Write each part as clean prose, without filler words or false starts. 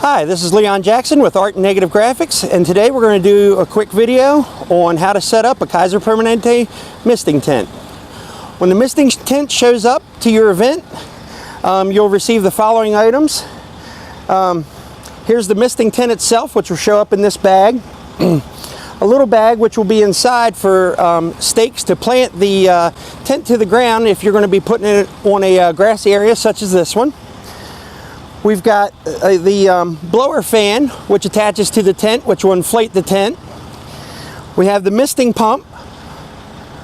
Hi, this is Leon Jackson with Art and Negative Graphics, and today we're going to do a quick video on how to set up a Kaiser Permanente misting tent. When the misting tent shows up to your event, you'll receive the following items. Here's the misting tent itself, which will show up in this bag. A little bag which will be inside for stakes to plant the tent to the ground if you're going to be putting it on a grassy area such as this one. We've got the blower fan, which attaches to the tent, which will inflate the tent. We have the misting pump,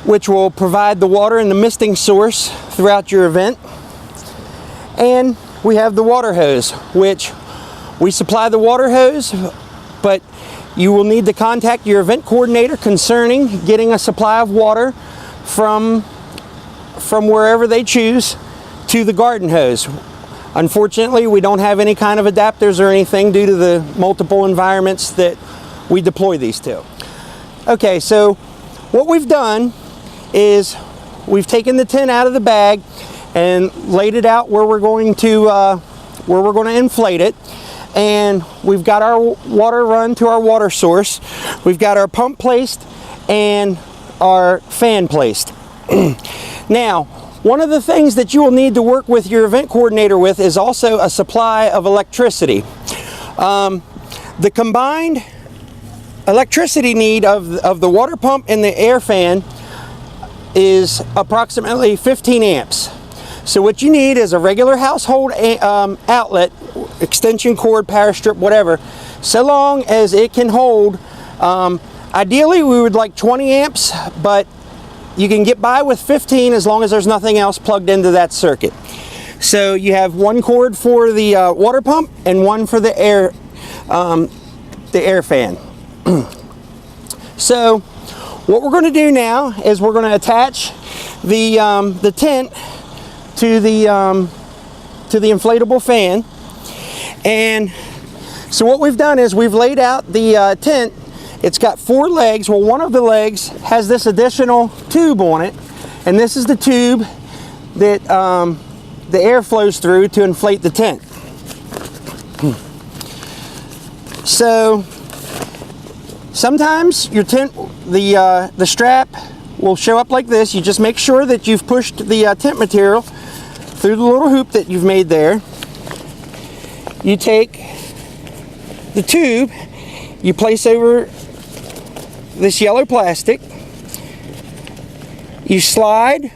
which will provide the water and the misting source throughout your event. And we have the water hose, which we supply the water hose, but you will need to contact your event coordinator concerning getting a supply of water from wherever they choose to the garden hose. Unfortunately, we don't have any kind of adapters or anything due to the multiple environments that we deploy these to. Okay, so what we've done is we've taken the tent out of the bag and laid it out where we're going to inflate it, and we've got our water run to our water source. We've got our pump placed and our fan placed. Now, one of the things that you will need to work with your event coordinator with is also a supply of electricity. The combined electricity need of the water pump and the air fan is approximately 15 amps. So what you need is a regular household outlet, extension cord, power strip, whatever, so long as it can hold, ideally we would like 20 amps, but you can get by with 15 as long as there's nothing else plugged into that circuit. So you have one cord for the water pump and one for the air fan. So what we're going to do now is we're going to attach the tent to the inflatable fan. And so what we've done is we've laid out the tent. It's got 4 legs. Well, one of the legs has this additional tube on it, and this is the tube that the air flows through to inflate the tent. So sometimes your tent, the strap will show up like this. You just make sure that you've pushed the tent material through the little hoop that you've made there. You take the tube, you place over this yellow plastic, you slide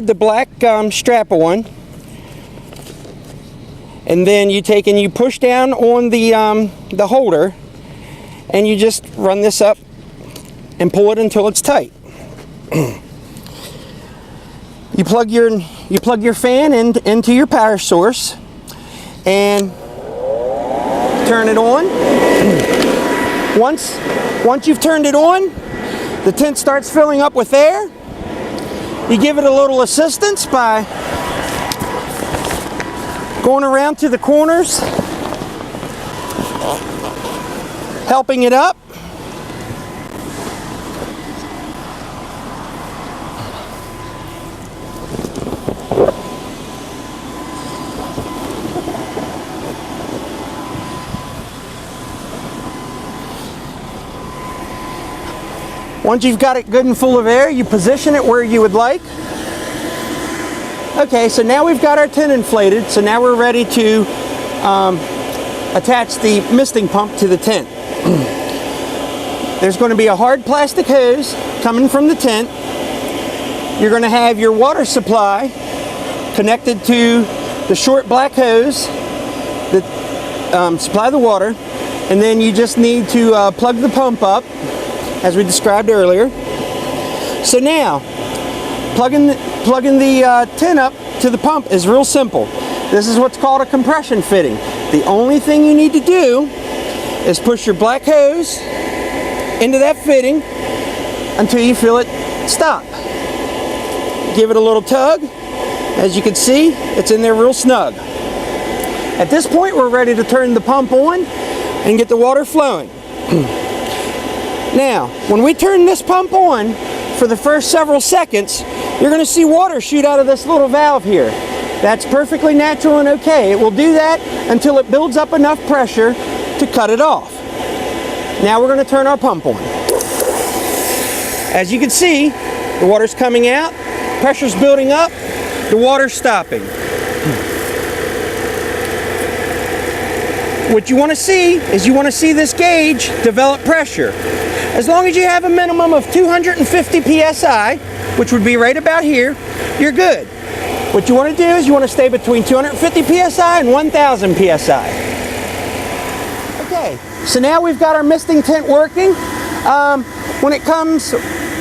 the black strap on, and then you take and you push down on the holder, and you just run this up and pull it until it's tight. You plug your fan into your power source and turn it on. Once you've turned it on, the tent starts filling up with air. You give it a little assistance by going around to the corners, helping it up. Once you've got it good and full of air, you position it where you would like. Okay, so now we've got our tent inflated, so now we're ready to attach the misting pump to the tent. There's going to be a hard plastic hose coming from the tent. You're going to have your water supply connected to the short black hose that supply the water, and then you just need to plug the pump up as we described earlier. So now, plugging the tent up to the pump is real simple. This is what's called a compression fitting. The only thing you need to do is push your black hose into that fitting until you feel it stop. Give it a little tug. As you can see, it's in there real snug. At this point, we're ready to turn the pump on and get the water flowing. Now, when we turn this pump on, for the first several seconds, you're going to see water shoot out of this little valve here. That's perfectly natural and okay. It will do that until it builds up enough pressure to cut it off. Now we're going to turn our pump on. As you can see, the water's coming out, pressure's building up, the water's stopping. What you want to see is you want to see this gauge develop pressure. As long as you have a minimum of 250 psi, which would be right about here, you're good. What you want to do is you want to stay between 250 psi and 1000 psi. Okay, so now we've got our misting tent working.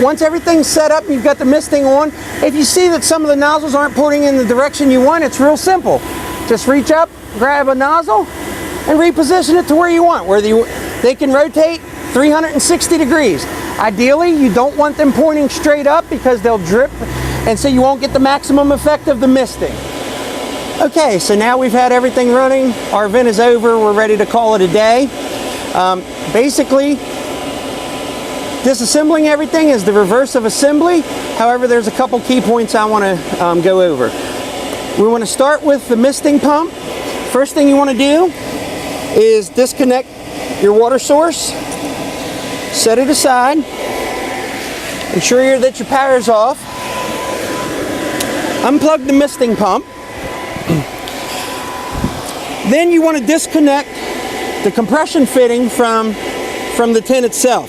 Once everything's set up and you've got the misting on, if you see that some of the nozzles aren't pointing in the direction you want, it's real simple. Just reach up, grab a nozzle, and reposition it to where you want, where they can rotate 360 degrees. Ideally, you don't want them pointing straight up because they'll drip, and so you won't get the maximum effect of the misting. Okay, so now we've had everything running. Our event is over. We're ready to call it a day. Basically, disassembling everything is the reverse of assembly. However, there's a couple key points I want to go over. We want to start with the misting pump. First thing you want to do is disconnect your water source, set it aside, ensure that your power is off, unplug the misting pump. Then you want to disconnect the compression fitting from the tent itself.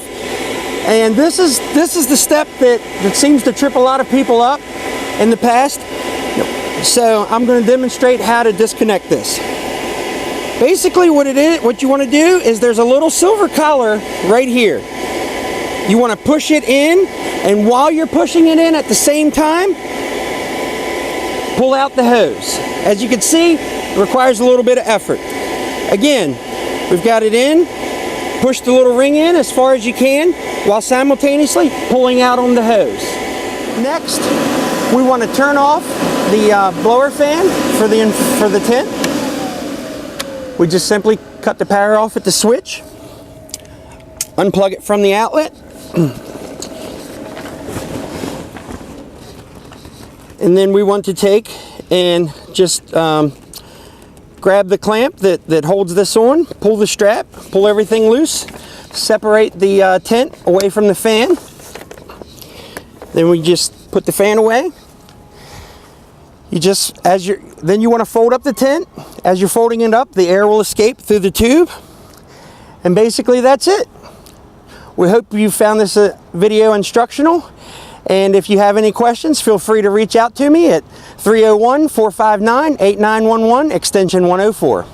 And this is the step that seems to trip a lot of people up in the past. So I'm going to demonstrate how to disconnect this. Basically what you want to do is there's a little silver collar right here. You want to push it in, and while you're pushing it in at the same time, pull out the hose. As you can see, it requires a little bit of effort. Again, we've got it in, push the little ring in as far as you can while simultaneously pulling out on the hose. Next, we want to turn off the blower fan for the tent. We just simply cut the power off at the switch, unplug it from the outlet, and then we want to take and just grab the clamp that holds this on, pull the strap, pull everything loose, separate the tent away from the fan. Then we just put the fan away. Then you want to fold up the tent. As you're folding it up, the air will escape through the tube. And basically that's it. We hope you found this video instructional. And if you have any questions, feel free to reach out to me at 301-459-8911, extension 104.